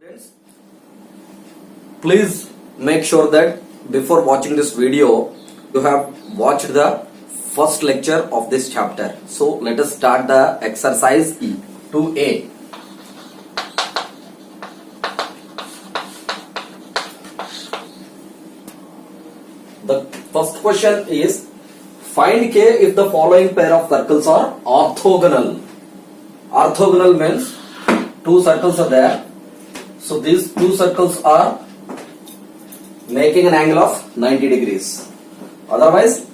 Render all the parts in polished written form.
Students, please make sure that before watching this video, you have watched the first lecture of this chapter. So let us start the exercise 2A. The first question is, find K if the following pair of circles are orthogonal. Orthogonal means two circles are there. So these two circles are making an angle of 90 degrees. Otherwise,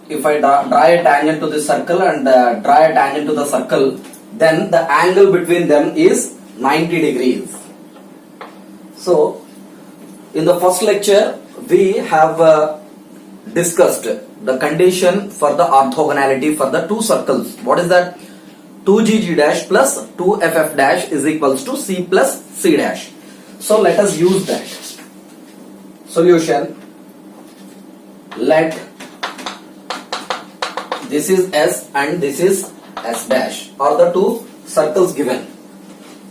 if I draw a tangent to this circle and draw a tangent to the circle, then the angle between them is 90 degrees. So, in the first lecture, we have discussed the condition for the orthogonality for the two circles. What is that? 2gg dash plus 2ff dash is equals to c plus c dash. So let us use that. Solution. Let this is s and this is s dash are the two circles given.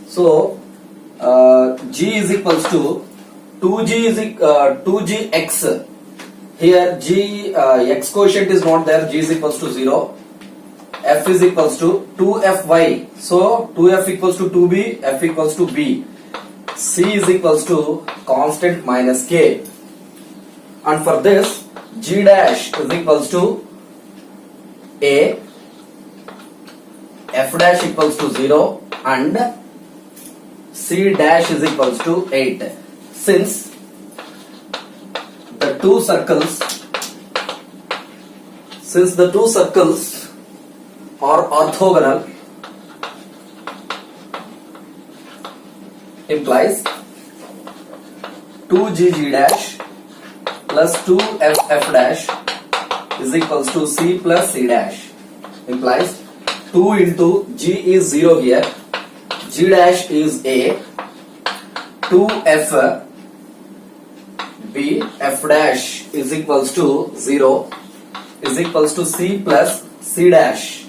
So g is equals to 2gx. Here g x quotient is not there. G is equals to 0. F is equals to 2fy. So 2f equals to 2b, f equals to b. C is equals to constant minus k. And for this, g dash is equals to a, f dash equals to 0 and c dash is equals to 8. Since the two circles are orthogonal, implies 2gg dash plus 2ff dash is equals to c plus c dash, implies 2 into g is 0 here, g dash is a, 2f b, f dash is equals to 0 is equals to c plus c dash.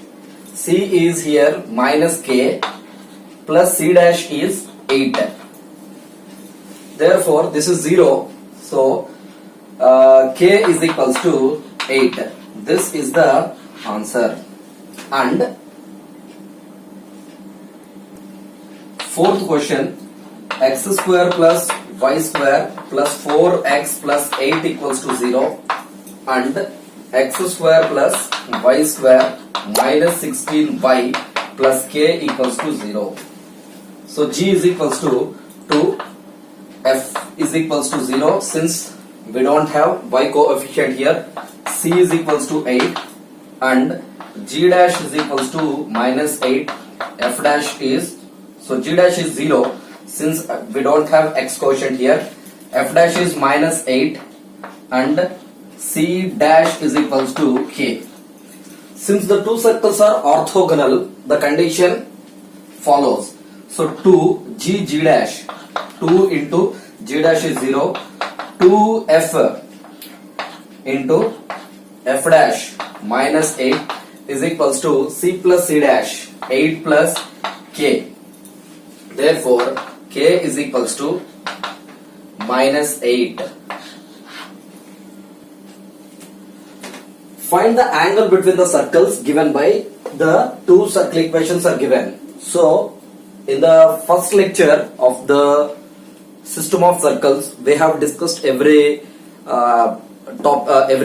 C is here minus k plus c dash is 8. Therefore, this is 0. So, k is equals to 8. This is the answer. And fourth question, x square plus y square plus 4x plus 8 equals to 0 and x square plus y square minus 16y plus k equals to 0. So g is equals to 2, f is equals to 0 since we don't have y coefficient here, c is equals to 8 and g dash is equals to minus 8, f dash is, so g dash is 0 since we don't have x quotient here, f dash is minus 8 and c dash is equals to k. Since the two circles are orthogonal, the condition follows. So 2 g dash, 2 into g dash is 0, 2f into f dash minus 8 is equals to c plus c dash, 8 plus k. Therefore, k is equals to minus 8. Find the angle between the circles given by the two circle equations are given. So, in the first lecture of the system of circles, we have discussed every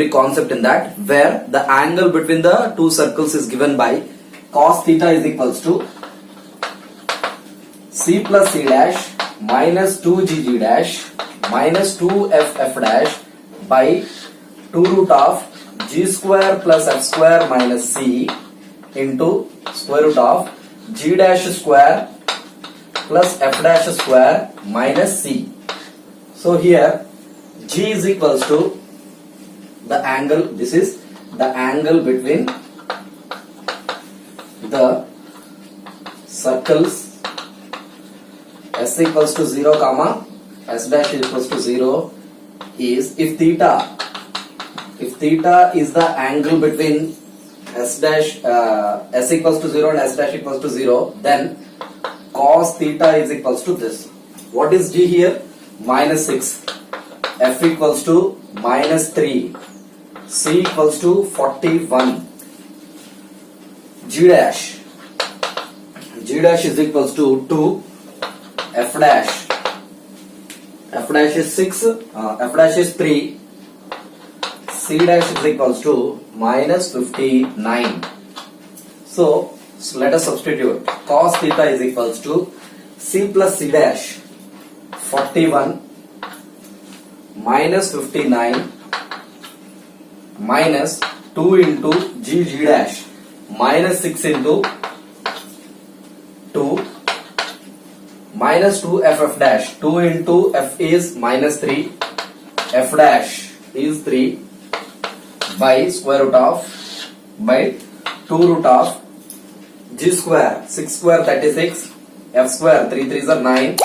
concept in that, where the angle between the two circles is given by cos theta is equals to c plus c dash minus 2gg dash minus 2ff dash by 2 root of g square plus f square minus c into square root of g dash square plus f dash square minus c. So here g is equals to the angle, this is the angle between the circles s equals to 0 comma s dash equals to 0 is if theta is the angle between s dash s equals to 0 and s dash equals to 0, then cos theta is equals to this. What is g here? Minus 6. F equals to minus 3. C equals to 41. G dash. G dash is equals to 2. F dash. F dash is 6. F dash is 3. C dash is equals to minus 59. So let us substitute. Cos theta is equals to C plus C dash 41 minus 59 minus 2 into G dash minus 6 into 2 minus 2 F dash. 2 into F is minus 3. F dash is 3 by square root of by 2 root of G square 6 square 36 F square 3 3s are 9.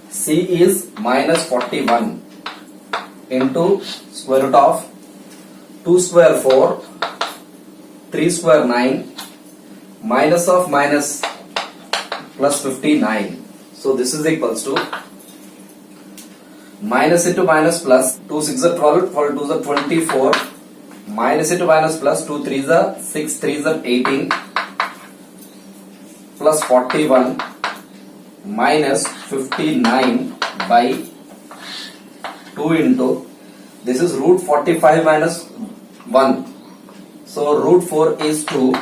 C is minus 41 into square root of 2 square 4 3 square 9 minus of minus plus 59. So this is equals to minus into minus plus 2 6 are 12 12 2s are 24 minus into minus plus 2 3s are 6 3s are 18 plus 41 minus 59 by 2 into this is root 45 minus 1. So root 4 is 2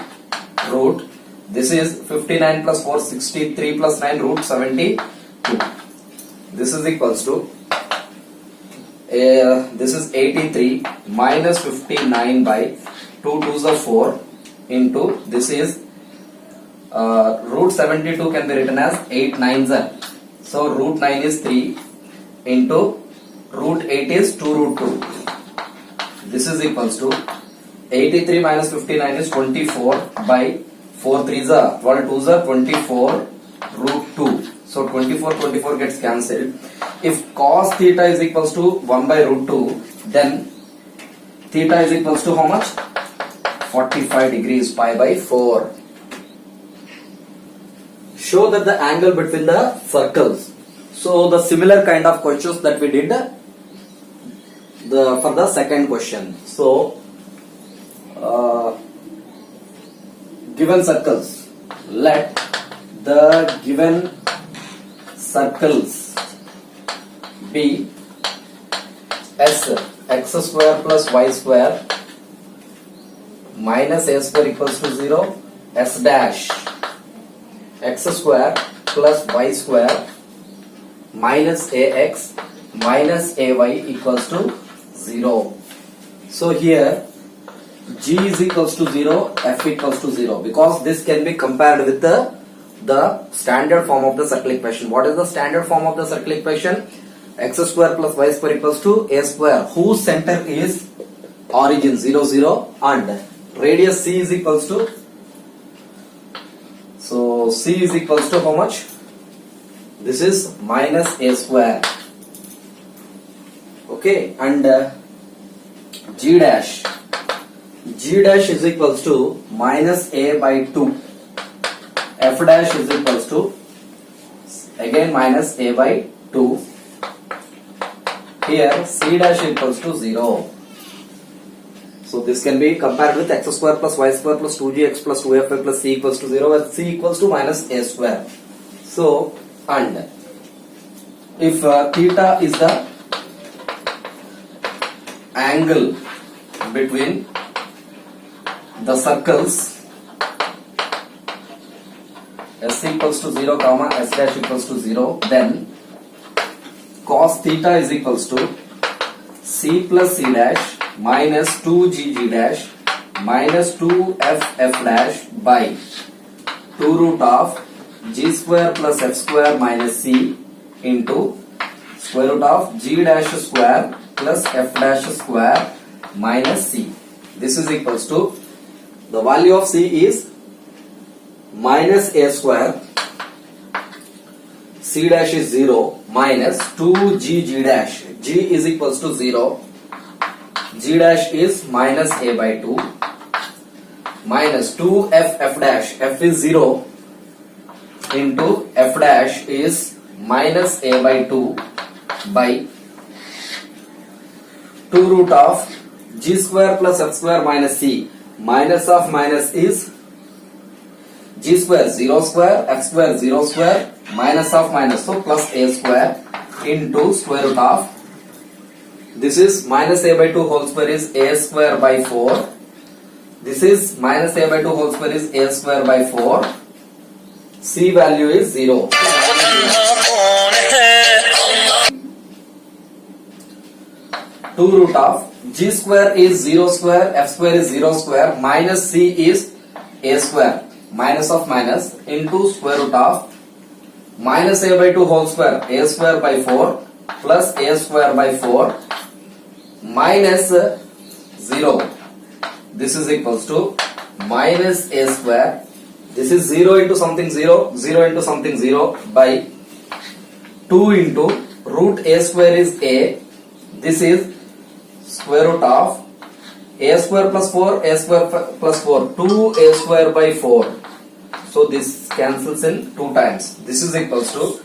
root this is 59 plus 4 63 plus 9 root 72. This is equals to this is 83 minus 59 by 2 2s are 4 into this is root 72 can be written as 8 9s are. So root 9 is 3 into root 8 is 2 root 2. This is equals to 83 minus 59 is 24 by 4 3s are 12 2s are 24 root 2. So 24 gets cancelled. If cos theta is equals to 1 by root 2, then theta is equals to how much? 45 degrees, pi by 4. Show that the angle between the circles. So the similar kind of questions that we did for the second question. So given circles, let the given circles be S x square plus y square minus a square equals to 0, S dash x square plus y square minus ax minus ay equals to 0. So here g is equals to 0, f equals to 0, because this can be compared with the standard form of the circle equation. What is the standard form of the circle equation? X square plus y square equals to a square, whose center is origin 0 0 and radius c is equals to, so c is equals to how much? This is minus a square. Okay, and g dash is equals to minus a by 2. F dash is equals to again minus a by 2. Here c dash equals to 0. So this can be compared with x square plus y square plus 2gx plus 2fy plus c equals to 0, where c equals to minus a square. So, and if theta is the angle between the circles s equals to 0 comma s dash equals to 0, then cos theta is equals to c plus c dash minus 2g dash minus 2f dash by 2 root of g square plus f square minus c into square root of g dash square plus f dash square minus c. This is equals to, the value of c is minus a square, c dash is 0, minus 2g dash, g is equals to 0, g dash is minus a by 2, minus 2f dash, f is 0, into f dash is minus a by 2 by 2 root of g square plus f square minus c. Minus of minus is g square 0 square, f square 0 square, minus of minus, so plus a square into square root of, this is minus a by 2 whole square is a square by 4. This is minus a by 2 whole square is a square by 4. C value is 0. 2 root of g square is 0 square, f square is 0 square, minus c is a square, minus of minus into square root of minus a by 2 whole square, a square by 4 plus a square by 4 minus 0. This is equals to minus a square. This is 0 into something 0, 0 into something 0 by 2 into root a square is a. This is square root of a square plus 4, a square plus 4, 2a square by 4. So this cancels in 2 times. This is equals to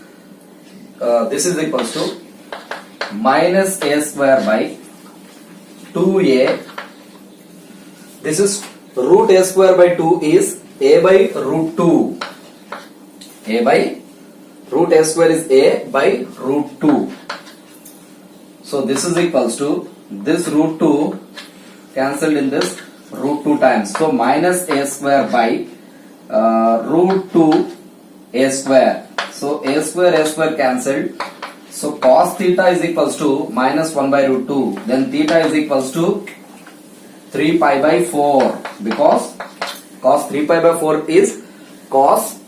minus a square by 2a. This is root a square by 2 is a by root 2. A by root a square is a by root 2. So this is equals to this root 2 cancelled in this root 2 times. So minus a square by root 2 a square. So a square cancelled. So cos theta is equals to minus 1 by root 2. Then theta is equals to 3 pi by 4, because cos 3 pi by 4 is cos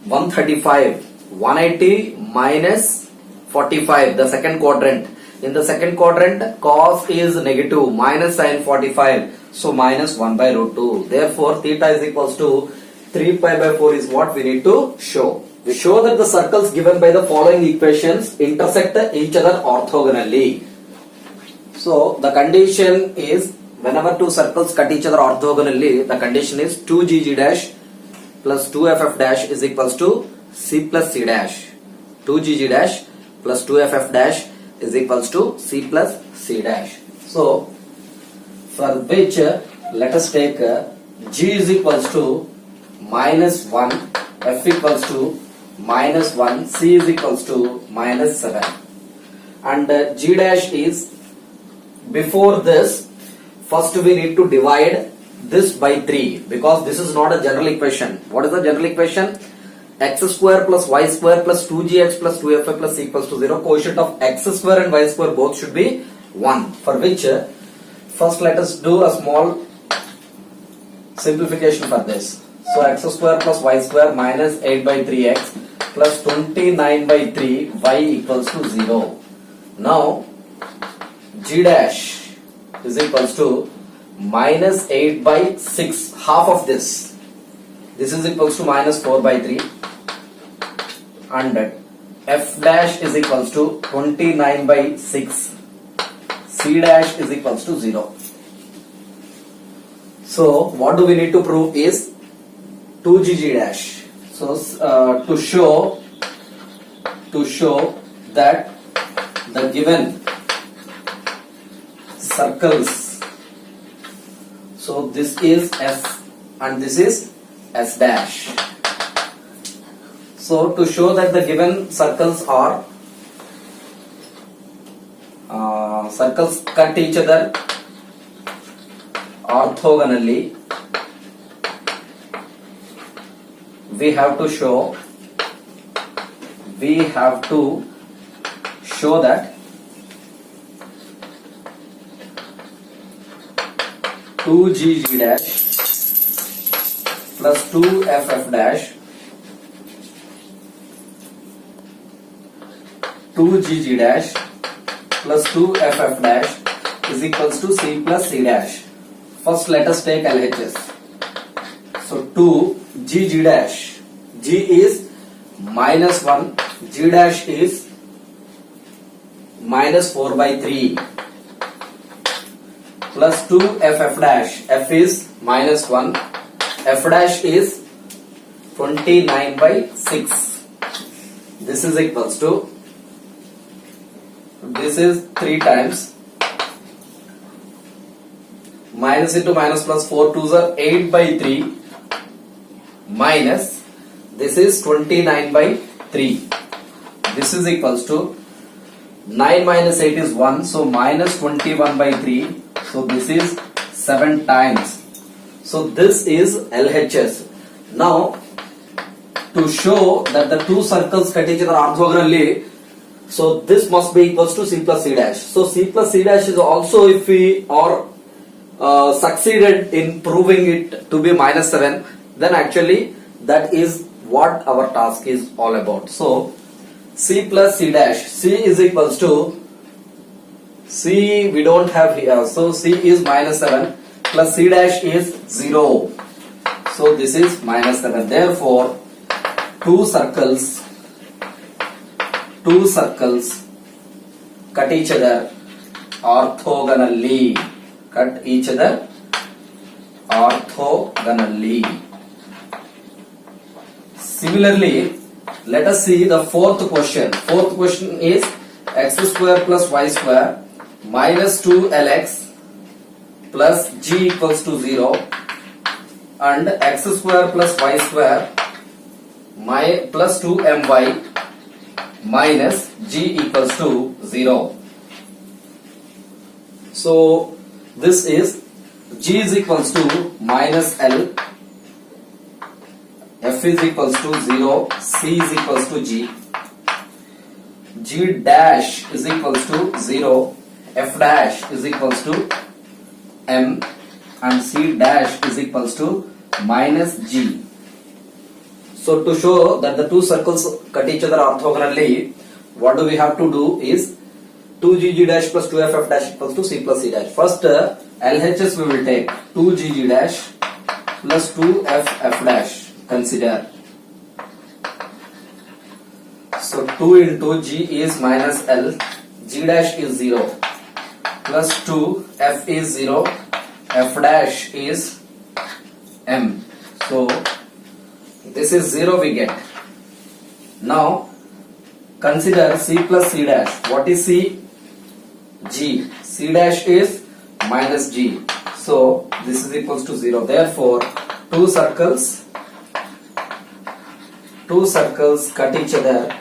135. 180 minus 45, the second quadrant. In the second quadrant, cos is negative, minus sin 45. So minus 1 by root 2. Therefore, theta is equals to 3 pi by 4 is what we need to show. We show that the circles given by the following equations intersect each other orthogonally. So the condition is whenever two circles cut each other orthogonally, the condition is 2gg dash plus 2ff dash is equals to c plus c dash. 2gg dash plus 2ff dash is equals to c plus c dash. So for which let us take g is equals to minus 1, f equals to minus 1, c is equals to minus 7, and g dash is, before this first we need to divide this by 3, because this is not a general equation. What is the general equation? X square plus y square plus 2gx plus 2f plus c equals to 0. Quotient of x square and y square both should be 1. For which first let us do a small simplification for this. So x square plus y square minus 8 by 3x plus 29 by 3 y equals to 0. Now g dash is equals to minus 8 by 6, half of this. This is equals to minus 4 by 3, and f dash is equals to 29 by 6. C dash is equals to 0. So what do we need to prove is 2gg dash. So to show that the given circles, so this is S and this is S dash. So to show that the given circles are circles cut each other orthogonally, we have to show that 2gg dash plus 2ff dash 2gg dash plus 2ff dash is equals to c plus c dash. First let us take LHS. So 2gg dash, g is minus 1, g dash is minus 4 by 3 plus 2ff dash, f is minus 1, f dash is 29 by 6. This is equals to, this is 3 times, minus into minus plus 4 2s are 8 by 3 minus, this is 29 by 3. This is equals to 9 minus 8 is 1, so minus 21 by 3. So this is 7 times. So this is LHS. Now to show that the two circles cut each other orthogonally, so this must be equals to C plus C dash. So C plus C dash is also, if we are succeeded in proving it to be minus 7, then actually that is what our task is all about. So C plus C dash, C is equals to, C we don't have here, so C is minus 7 plus C dash is 0. So this is minus 7. Therefore, two circles cut each other orthogonally. Cut each other orthogonally. Similarly, let us see the fourth question. Fourth question is x square plus y square minus 2lx plus g equals to 0 and x square plus y square plus 2my minus g equals to 0. So this is g is equals to minus L, f is equals to 0, c is equals to g, g dash is equals to 0, f dash is equals to m, and c dash is equals to minus g. So to show that the two circles cut each other orthogonally, what do we have to do is 2gg dash plus 2ff dash equals to c plus c dash. First LHS we will take 2gg dash plus 2ff dash. Consider. So 2 into g is minus L, g dash is 0, plus 2, f is 0, f dash is m. So this is 0 we get. Now consider c plus c dash. What is c? G. C dash is minus g. So this is equals to 0. Therefore two circles cut each other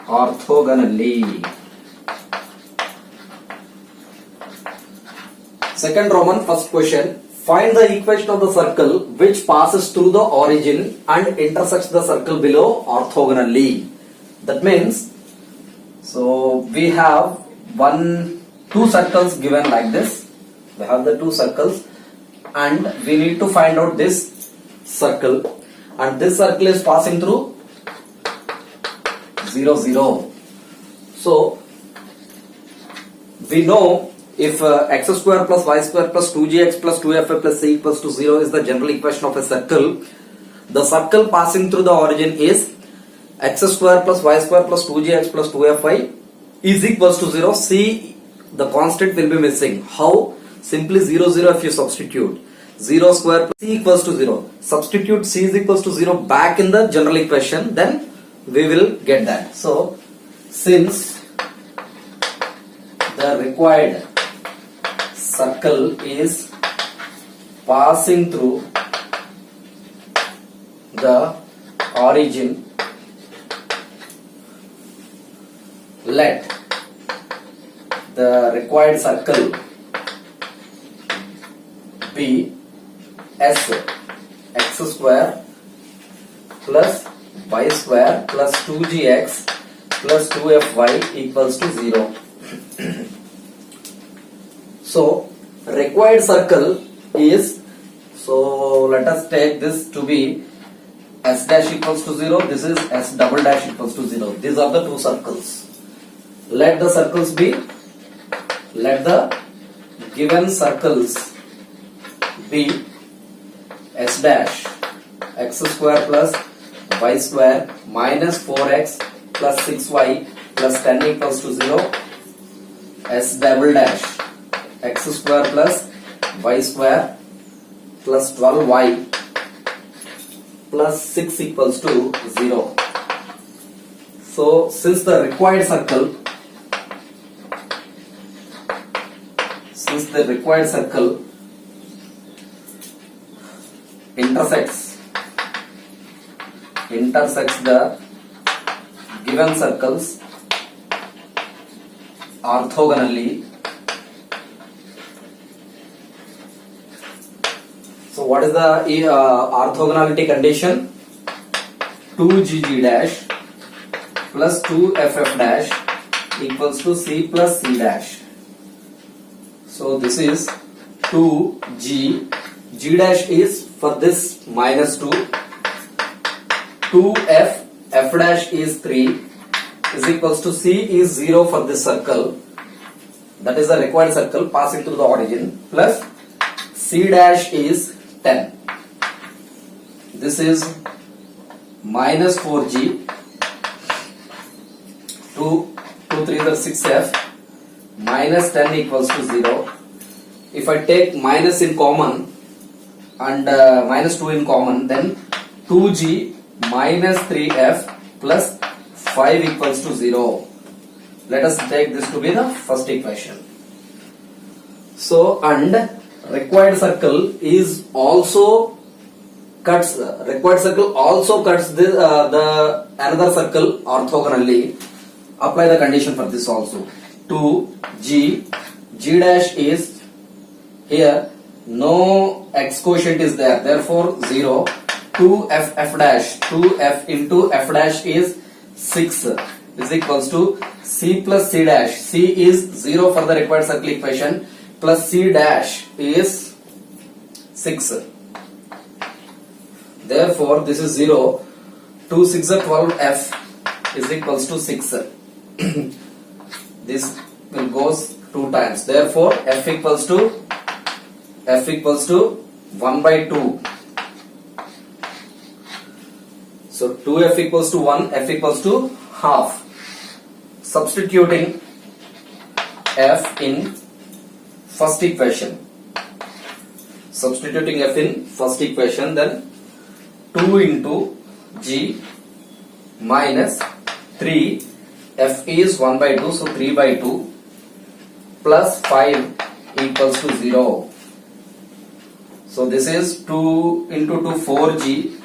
orthogonally. Second Roman, first question. Find the equation of the circle which passes through the origin and intersects the circle below orthogonally. That means, so we have two circles given like this. We have the two circles and we need to find out this circle, and this circle is passing through 0 0. So we know if x square plus y square plus 2gx plus 2f plus c equals to 0 is the general equation of a circle, the circle passing through the origin is x square plus y square plus 2gx plus 2fi is equals to 0. C, the constant will be missing. How? Simply 0 0 if you substitute. 0 square plus c equals to 0. Substitute c is equals to 0 back in the general equation, then we will get that. So since the required circle is passing through the origin, let the required circle be S x square plus y square plus 2gx plus 2fy equals to 0. So required circle is, so let us take this to be s dash equals to 0, this is s double dash equals to 0. These are the two circles. Let the circles be, let the given circles be s dash x square plus y square minus 4x plus 6y plus 10 equals to 0, s double dash x square plus y square plus 12y plus 6 equals to 0. So since the required circle intersects the given circles orthogonally, so what is the orthogonality condition? 2gg dash plus 2ff dash equals to c plus c dash. So this is 2g, g dash is for this minus 2, 2f, f dash is 3 is equals to c is 0 for this circle, that is the required circle passing through the origin, plus c dash is 10. This is minus 4g, 2 3 is 6f, minus 10 equals to 0. If I take minus in common and minus 2 in common, then 2g minus 3f plus 5 equals to 0. Let us take this to be the first equation. So, and required circle also cuts the another circle orthogonally. Apply the condition for this also. 2g, g dash is here, no x quotient is there, therefore 0. 2f, f dash, 2f into f dash is 6 is equals to c plus c dash. C is 0 for the required circle equation, plus c dash is 6. Therefore this is 0. 2 6 are 12f is equals to 6. This will goes 2 times. Therefore f equals to 1 by 2. So 2f equals to 1, f equals to half. Substituting f in first equation. Then 2 into g minus 3, f is 1 by 2, so 3 by 2 plus 5 equals to 0. So this is 2 into 2, 4g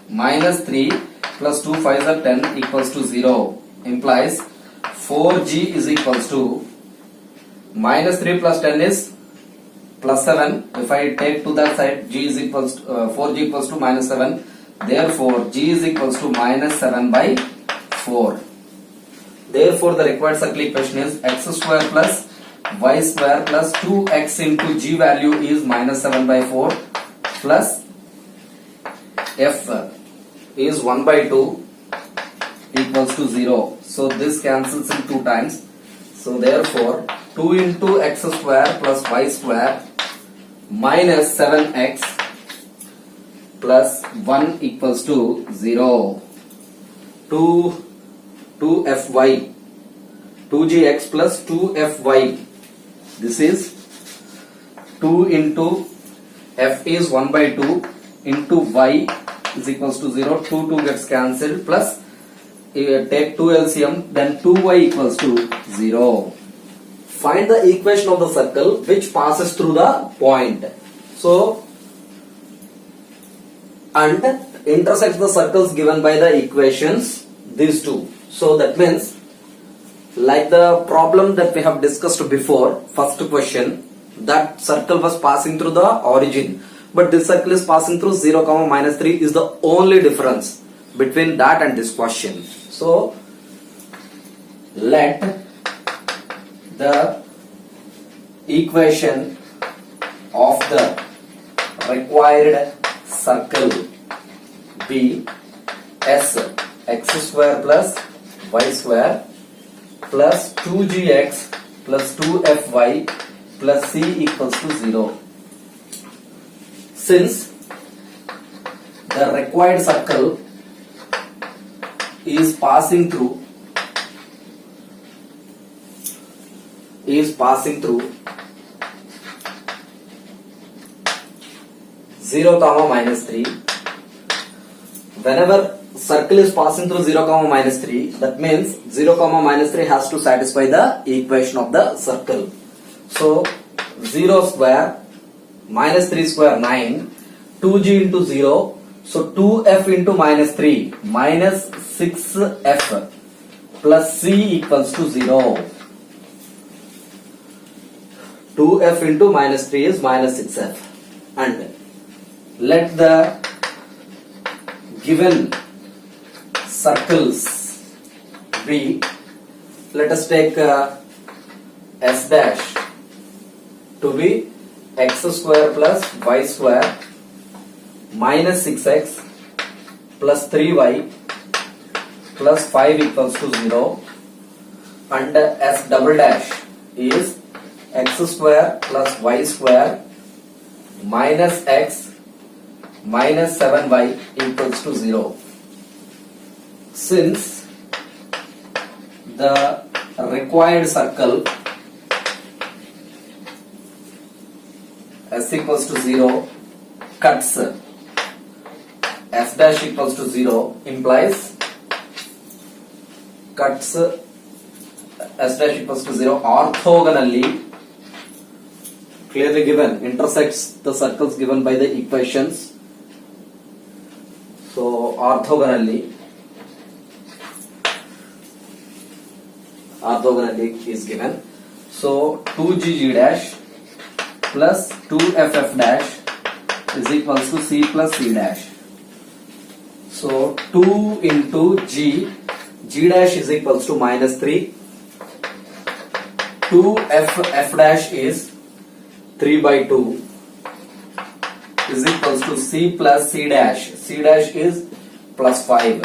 minus 3 plus 2 5s are 10 equals to 0. Implies 4g is equals to minus 3 plus 10 is plus 7. If I take to that side, g is equals to 4g equals to minus 7. Therefore g is equals to minus 7 by 4. Therefore the required circle equation is x square plus y square plus 2x into g value is minus 7 by 4 plus f is 1 by 2 equals to 0. So this cancels in 2 times. So therefore 2 into x square plus y square minus 7x plus 1 equals to 0. 2fy, 2gx plus 2fy. This is 2 into f is 1 by 2 into y is equals to 0. 2 gets cancelled, plus take 2 LCM, then 2y equals to 0. Find the equation of the circle which passes through the point. So, and intersects the circles given by the equations, these two. So that means, like the problem that we have discussed before, first question, that circle was passing through the origin, but this circle is passing through 0, minus 3 is the only difference between that and this question. So let the equation of the required circle be s x square plus y square plus 2gx plus 2fy plus c equals to 0. Since the required circle is passing through 0, minus 3, whenever circle is passing through 0 comma minus 3, that means 0 comma minus 3 has to satisfy the equation of the circle. So 0 square minus 3 square 9, 2g into 0, so 2f into minus 3 minus 6f plus c equals to 0. 2f into minus 3 is minus 6f, and let the given circles be, let us take s dash to be x square plus y square minus 6x plus 3y plus 5 equals to 0, and s double dash is x square plus y square minus x minus 7y equals to 0. Since the required circle s equals to 0 cuts f dash equals to 0 implies cuts s dash equals to 0 orthogonally, clearly given, intersects the circles given by the equations. So orthogonally is given. So 2gg dash plus 2ff dash is equals to c plus c dash. So 2 into g dash is equals to minus 3. 2f dash is 3 by 2 is equals to c plus c dash. C dash is plus 5.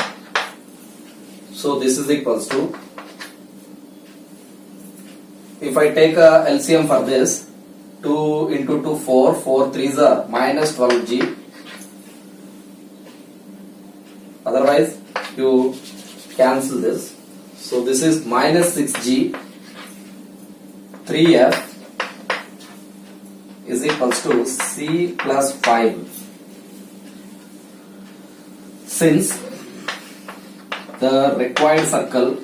So this is equals to, if I take a LCM for this, 2 into 2 4, 4 3s are minus 12g. Otherwise you cancel this. So this is minus 6g, 3f is equals to c plus 5. Since the required circle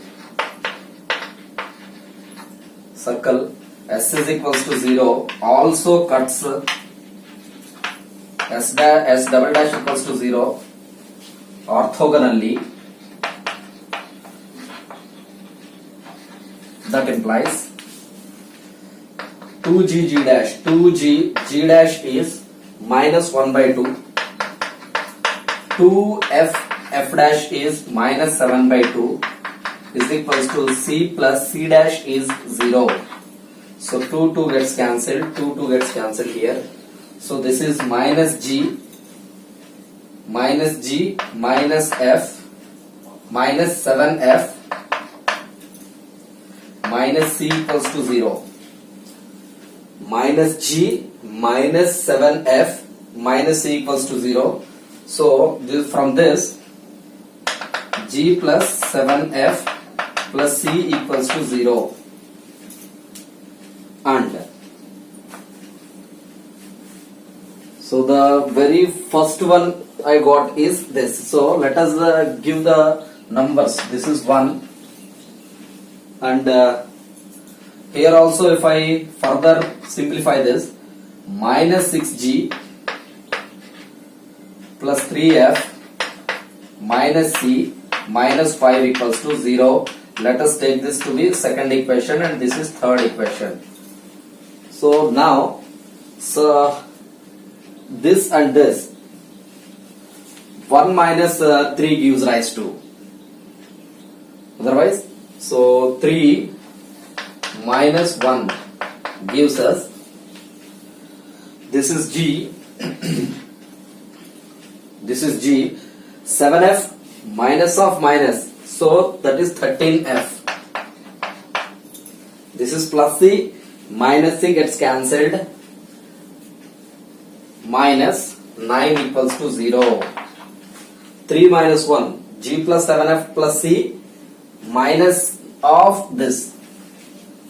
s is equals to 0 also cuts s double dash equals to 0 orthogonally, that implies 2g dash, 2g dash is minus 1 by 2, 2f dash is minus 7 by 2 is equals to c plus c dash is 0. So 2 gets cancelled, 2 gets cancelled here. So this is minus g minus f minus 7f minus c equals to 0. Minus g minus 7f minus c equals to 0. So from this g plus 7f plus c equals to 0, and so the very first one I got is this. So let us give the numbers. This is 1, and here also if I further simplify this, minus 6g plus 3f minus c minus 5 equals to 0. Let us take this to be second equation, and this is third equation. So now, this and this, 1 minus 3 gives rise to, otherwise, so 3 minus 1 gives us, this is g, this is g, 7f minus of minus, so that is 13f. This is plus c, minus c gets cancelled, minus 9 equals to 0. 3 minus 1, g plus 7f plus c minus of this.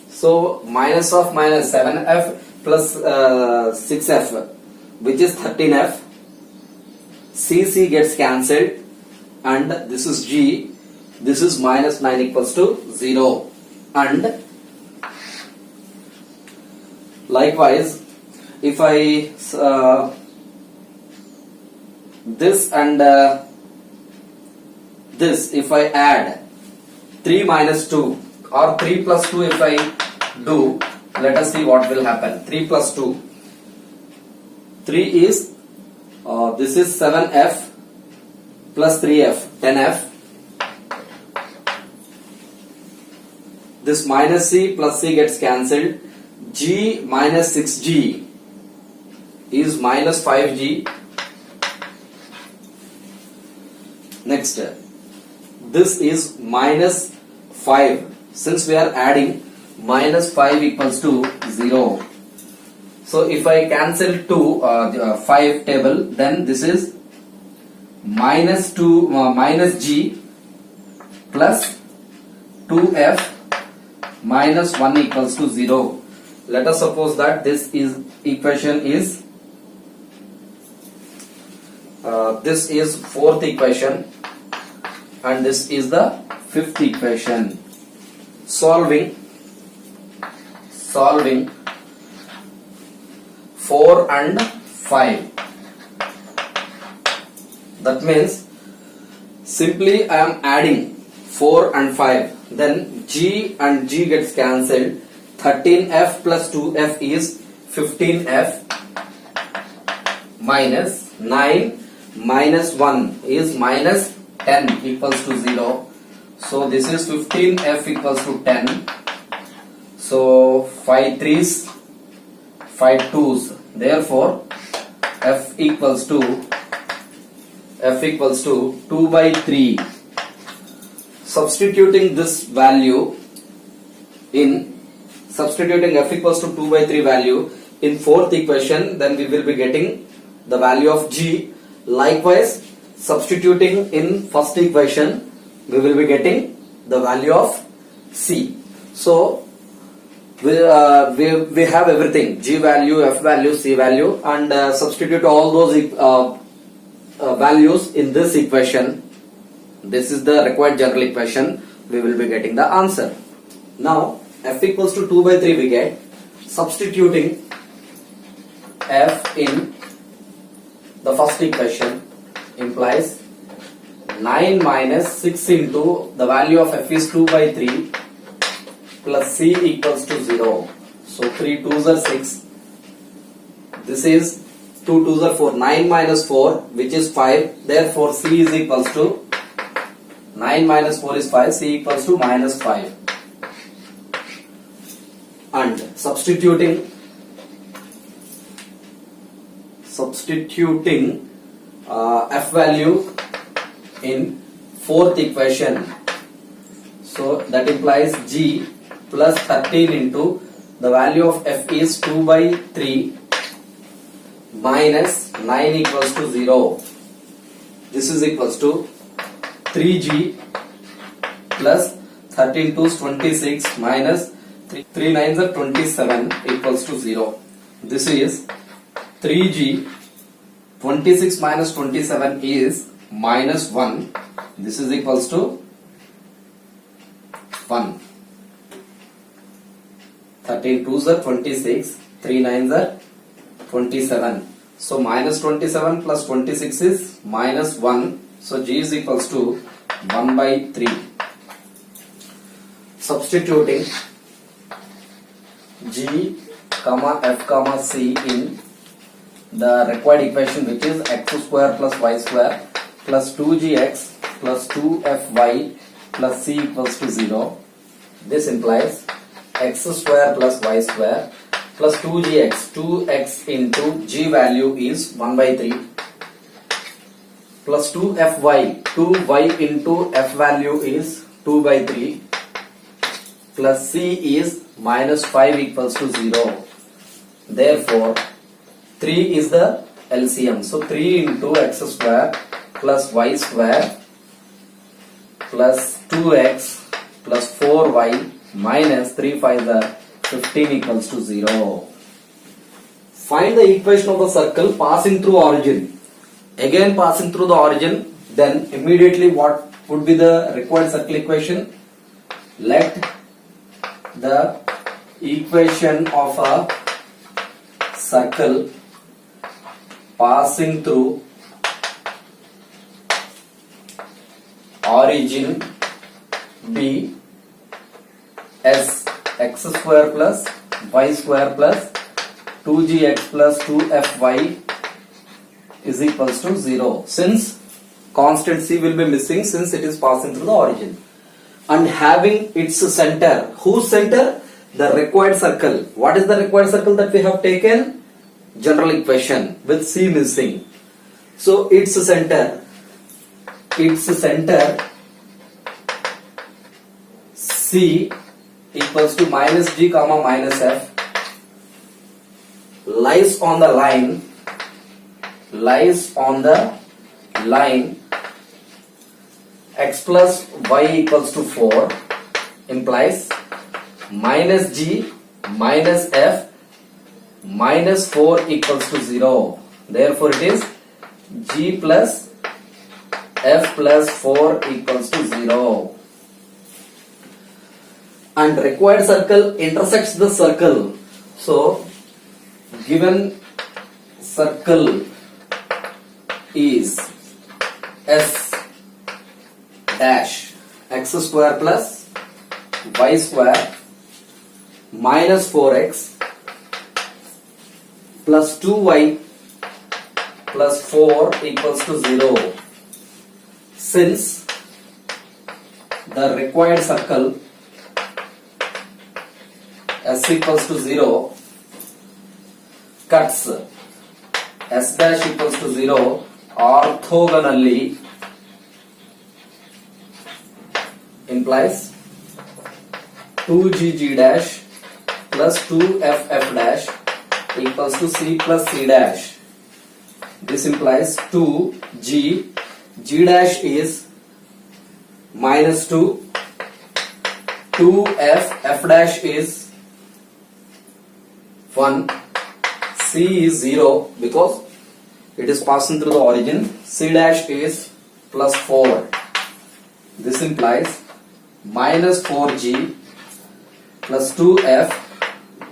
So minus of minus 7f plus 6f, which is 13f. C gets cancelled. and this is G. This is minus 9 equals to 0. And likewise, if I this and this, if I add 3 minus 2 or 3 plus 2, if I do, let us see what will happen. 3 plus 2, 3 is this is 7f plus 3f, 10f. This minus c plus c gets cancelled. G minus 6g is minus 5g. Next, this is minus 5. Since we are adding, minus 5 equals to 0. So if I cancel 5 table, then this is minus 2 minus g plus 2f minus 1 equals to 0. Let us suppose that this is equation is this is fourth equation and this is the fifth equation. Solving 4 and 5. That means simply I am adding 4 and 5. Then G and G gets cancelled. 13f plus 2f is 15f minus 9 minus 1 is minus 10 equals to 0. So this is 15f equals to 10. So 5 3s, 5 2s. Therefore f equals to 2 by 3. Substituting this value substituting f equals to 2 by 3 value in fourth equation, then we will be getting the value of G. Likewise, substituting in first equation, we will be getting the value of C. So we have everything: G value, F value, C value, and substitute all those values in this equation. This is the required general equation. We will be getting the answer. Now f equals to 2 by 3 we get. Substituting f in the first equation implies 9 minus 6 into the value of f is 2 by 3 plus c equals to 0. So 3 2s are 6. This is 2 2s are 4. 9 minus 4, which is 5. Therefore c is equals to 9 minus 4 is 5. C equals to minus 5. And substituting f value in fourth equation, so that implies G plus 13 into the value of f is 2 by 3 minus 9 equals to 0. This is equals to 3G plus 13 2 is 26 minus 3 9s are 27 equals to 0. This is 3G. 26 minus 27 is minus 1. This is equals to 1. 13 2s are 26. 3 9s are 27. So minus 27 plus 26 is minus 1. So G is equals to 1 by 3. Substituting G, F, C in the required equation, which is x square plus y square plus 2gx plus 2fy plus c equals to 0. This implies x square plus y square plus 2gx, 2x into g value is 1 by 3 plus 2fy, 2y into f value is 2 by 3 plus c is minus 5 equals to 0. Therefore 3 is the LCM. So 3 into x square plus y square plus 2x plus 4y minus 3 5 are 15 equals to 0. Find the equation of the circle passing through origin. Again passing through the origin, then immediately what would be the required circle equation? Let the equation of a circle passing through origin be as x square plus y square plus 2gx plus 2fy is equals to 0. Since constant c will be missing since it is passing through the origin. And having its center. Whose center? The required circle. What is the required circle that we have taken? General equation with c missing. So its center c equals to minus g comma minus f lies on the line x plus y equals to 4 implies minus g minus f minus 4 equals to 0. Therefore it is g plus f plus 4 equals to 0. And required circle intersects the circle. So given circle is S dash x square plus y square minus 4x plus 2y plus 4 equals to 0. Since the required circle S equals to 0 cuts S dash equals to 0 orthogonally implies 2gg dash plus 2ff dash equals to c plus c dash. This implies 2g, g dash is minus 2, 2f, f dash is 1, c is 0 because it is passing through the origin, c dash is plus 4. This implies minus 4g plus 2f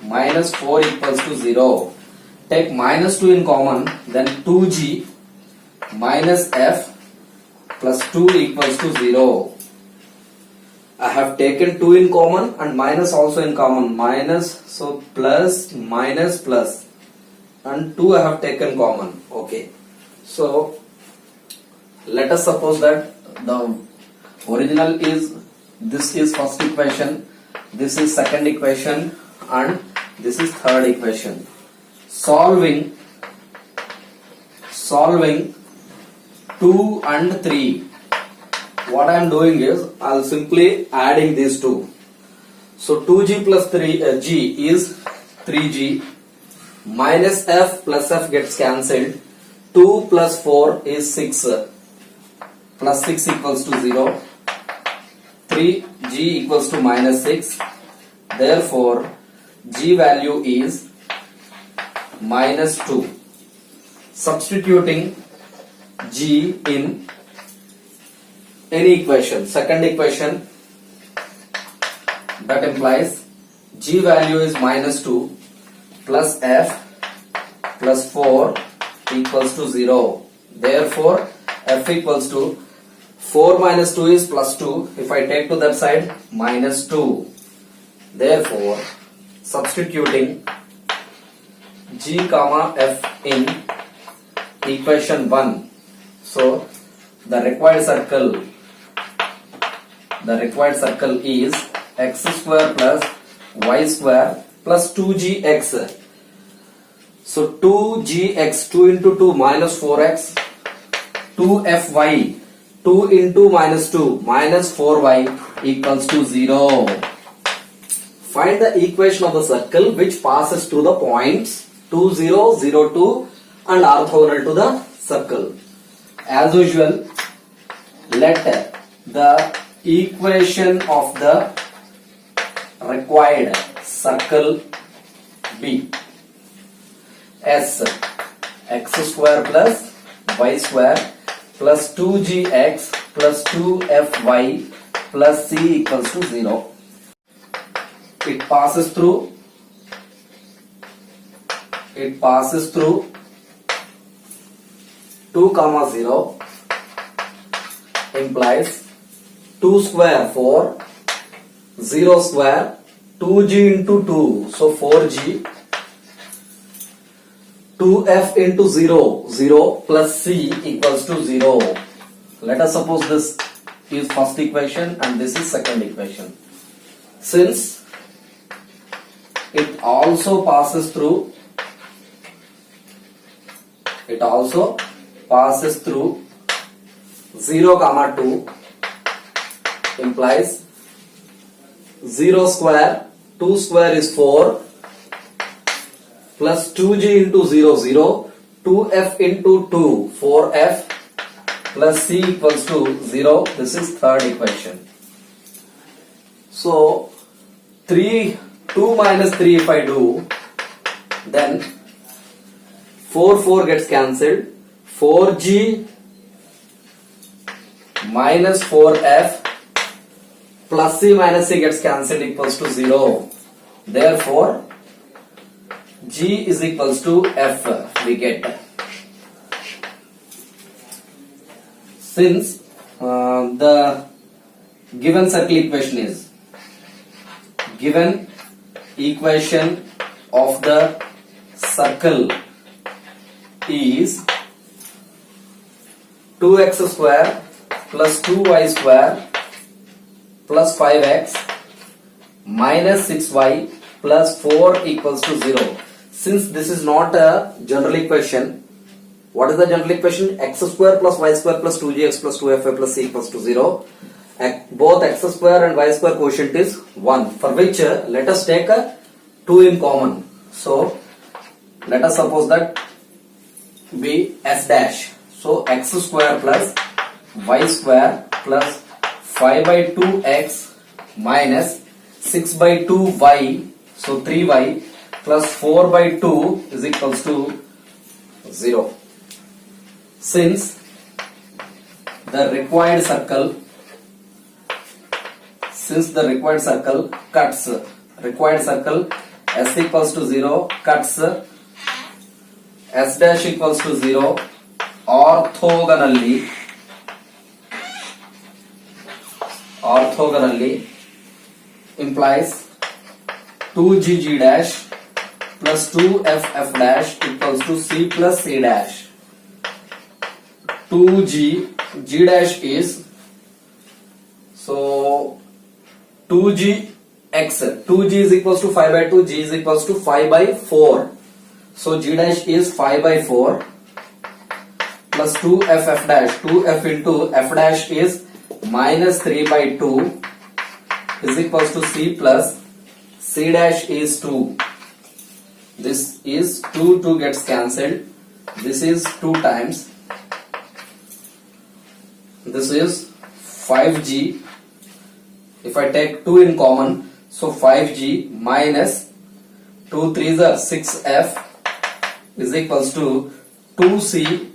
minus 4 equals to 0. Take minus 2 in common, then 2g minus f plus 2 equals to 0. I have taken 2 in common and minus also in common. Minus, so plus, minus, plus. And 2 I have taken common. Okay. So, let us suppose that the original is, this is first equation, this is second equation, and this is third equation. Solving 2 and 3. What I am doing is I will simply adding these two. So 2g plus 3g is 3g minus f plus f gets cancelled. 2 plus 4 is 6 plus 6 equals to 0. 3g equals to minus 6. Therefore g value is minus 2. Substituting g in any equation, second equation, that implies g value is minus 2 plus f plus 4 equals to 0. Therefore f equals to 4 minus 2 is plus 2. If I take to that side, minus 2. Therefore substituting g comma f in equation 1. So the required circle is x square plus y square plus 2gx. So 2gx, 2 into 2 minus 4x, 2fy, 2 into minus 2 minus 4y equals to 0. Find the equation of the circle which passes through the points 2, 0, 0, 2 and orthogonal to the circle. As usual, let the equation of the required circle be S x square plus y square plus 2gx plus 2fy plus c equals to 0. It passes through 2 comma 0 implies 2 square 4, 0 square 2g into 2, so 4g, 2f into 0, 0 plus c equals to 0. Let us suppose this is first equation and this is second equation. Since it also passes through 0 comma 2 implies 0 square, 2 square is 4 plus 2g into 0, 0, 2f into 2, 4f plus c equals to 0. This is third equation. So 2 minus 3 if I do, then 4 gets cancelled, 4g minus 4f plus c minus c gets cancelled equals to 0. Therefore, g is equals to f we get. Since the given circle equation is of the circle is 2x square plus 2y square plus 5x minus 6y plus 4 equals to 0. Since this is not a general equation, what is the general equation? X square plus y square plus 2gx plus 2fy plus c equals to 0. Both x square and y square quotient is 1, for which let us take 2 in common. So let us suppose that be s dash. So x square plus y square plus 5 by 2x minus 6 by 2y, so 3y plus 4 by 2 is equals to 0. Since the required circle cuts, required circle s equals to 0 cuts s dash equals to 0 orthogonally implies 2g dash plus 2f dash equals to c plus c dash. 2g dash is, so 2g x, 2g is equals to 5 by 2, g is equals to 5 by 4, so g dash is 5 by 4 plus 2f dash, 2f into f dash is minus 3 by 2 is equals to c plus c dash is 2. This is 2 gets cancelled, this is 2 times, this is 5g. If I take 2 in common, so 5g minus 2 3s are 6f is equals to 2c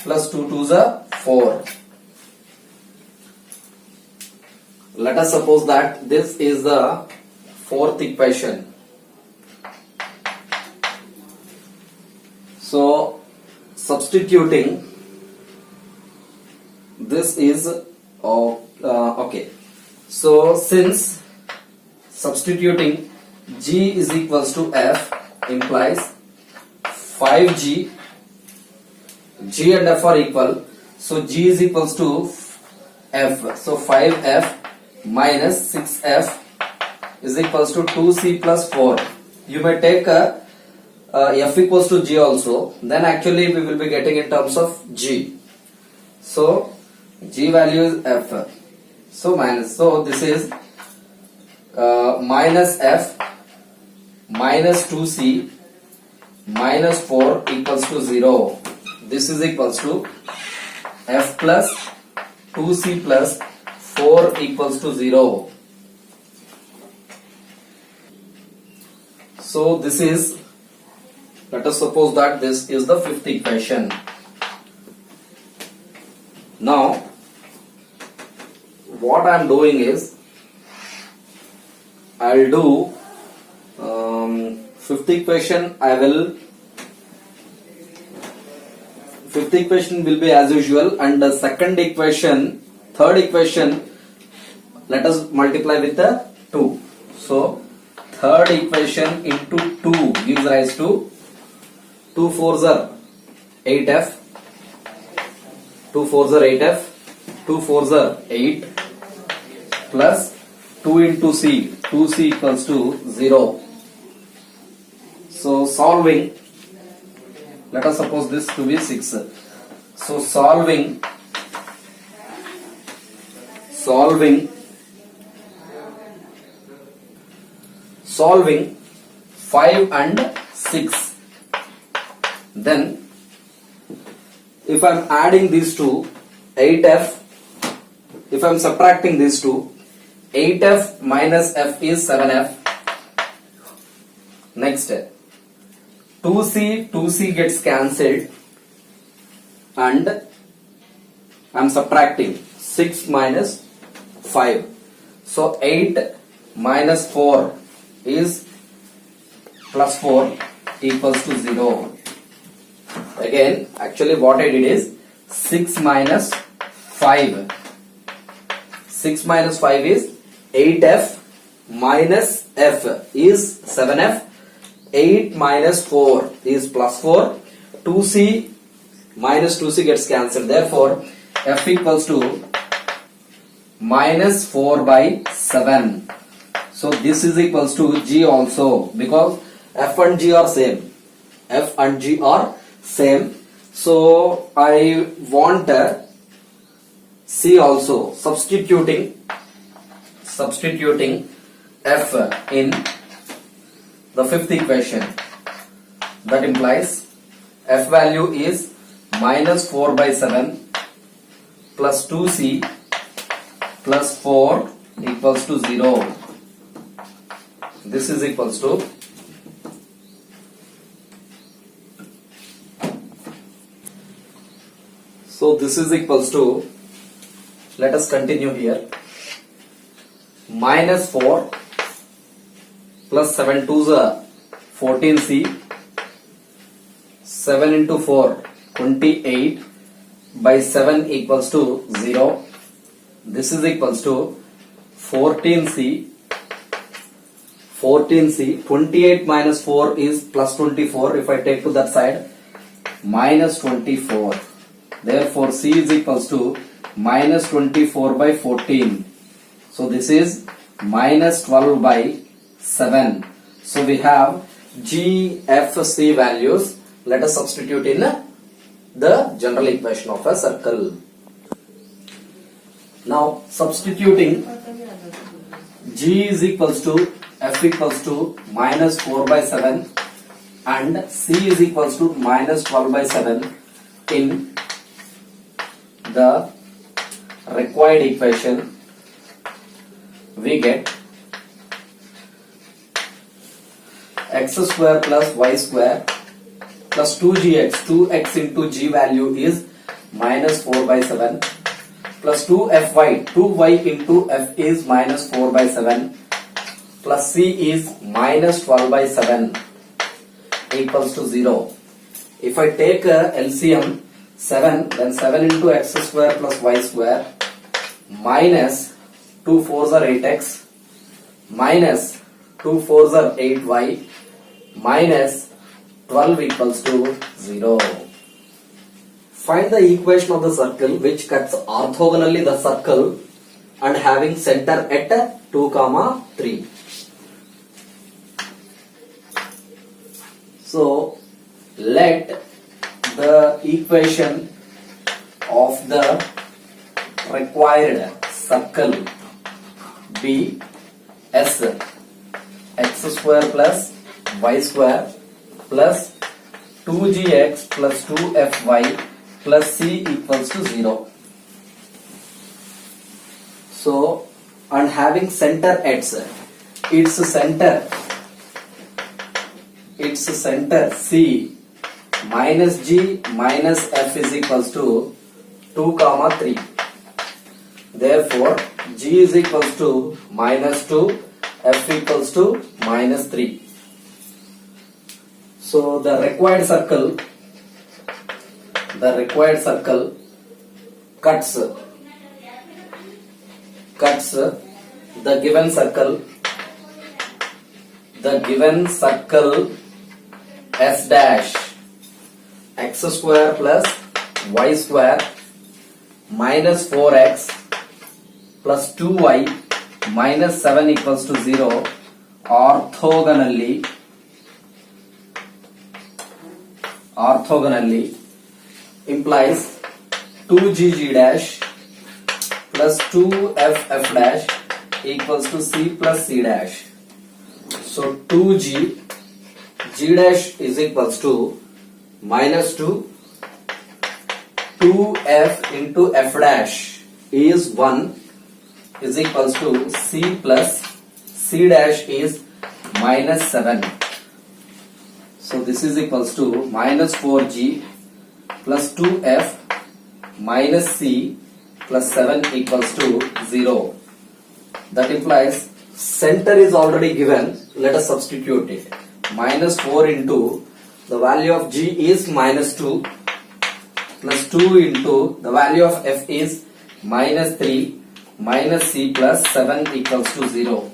plus 2 2s are 4. Let us suppose that this is the fourth equation. So substituting this is okay. So since substituting g is equals to f implies 5g, g and f are equal, so g is equals to f, so 5f minus 6f is equals to 2c plus 4. You may take f equals to g also, then actually we will be getting in terms of g. So g value is f, so minus, so this is minus f minus 2c minus 4 equals to 0. This is equals to f plus 2c plus 4 equals to 0. So this is, let us suppose that this is the fifth equation. what I am doing is I'll do fifth equation. Fifth equation will be as usual, and the third equation, let us multiply with the 2. So third equation into 2 gives rise to 2 4s are 8f, 2 4s are 8f, 2 4s are 8, plus 2 into c, 2c equals to 0. So solving, let us suppose this to be 6. So solving 5 and 6. Then if I am adding these two, 8f, if I am subtracting these two, 8f minus f is 7f. Next, 2c gets cancelled, and I am subtracting 6 minus 5. So 8 minus 4 is plus 4 equals to 0. Again, actually what I did is 6 minus 5. 6 minus 5 is 8f minus f is 7f. 8 minus 4 is plus 4. 2c minus 2c gets cancelled. Therefore, f equals to minus 4 by 7. So this is equals to g also, because f and g are same. F and g are same. So I want c also, substituting f in the fifth equation. That implies f value is minus 4 by 7 plus 2c plus 4 equals to 0. This is equals to let us continue here, minus 4 plus 7 2s are 14c, 7 into 4 28 by 7 equals to 0. This is equals to 14c, 28 minus 4 is plus 24. If I take to that side, minus 24. Therefore, c is equals to minus 24 by 14. So this is minus 12 by 7. So we have G, F, C values. Let us substitute in the general equation of a circle. Now substituting, G is equals to F equals to minus 4 by 7 and C is equals to minus 12 by 7 in the required equation, we get x square plus y square plus 2gx, 2x into g value is minus 4 by 7 plus 2fy, 2y into f is minus 4 by 7 plus c is minus 12 by 7 equals to 0. If I take a LCM 7, then 7 into x square plus y square minus 2 4s are 8x minus 2 4s are 8y minus 12 equals to 0. Find the equation of the circle which cuts orthogonally the circle and having center at 2, 3. So let the equation of the required circle be S, x square plus y square plus 2gx plus 2fy plus c equals to 0. So, and having center at its center c minus g minus f is equals to 2, 3. Therefore, G is equals to minus 2, F equals to minus 3. So the required circle cuts the given circle S dash x square plus y square minus 4x plus 2y minus 7 equals to 0 orthogonally implies 2gg dash plus 2ff dash equals to c plus c dash. So 2g dash is equals to minus 2f into f dash is 1 is equals to c plus c dash is minus 7. So this is equals to minus 4g plus 2f minus c plus 7 equals to 0. That implies center is already given. Let us substitute it. Minus 4 into the value of g is minus 2 plus 2 into the value of f is minus 3 minus c plus 7 equals to 0.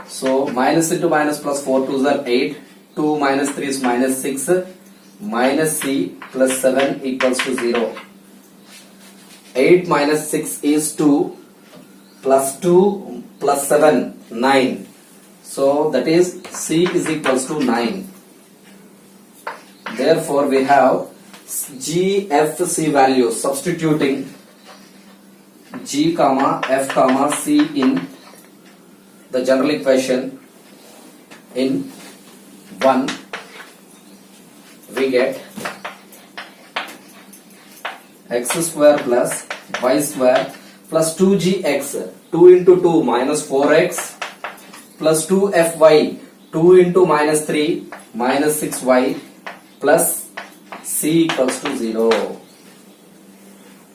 So minus into minus plus 4 2s are 8. 2 minus 3 is minus 6 minus c plus 7 equals to 0. 8 minus 6 is 2 plus 2 plus 7 9. So that is c is equals to 9. Therefore we have g f c value, substituting g comma f comma c in the general equation in 1, we get x square plus y square plus 2gx, 2 into 2 minus 4x plus 2fy, 2 into minus 3 minus 6y plus c equals to 0.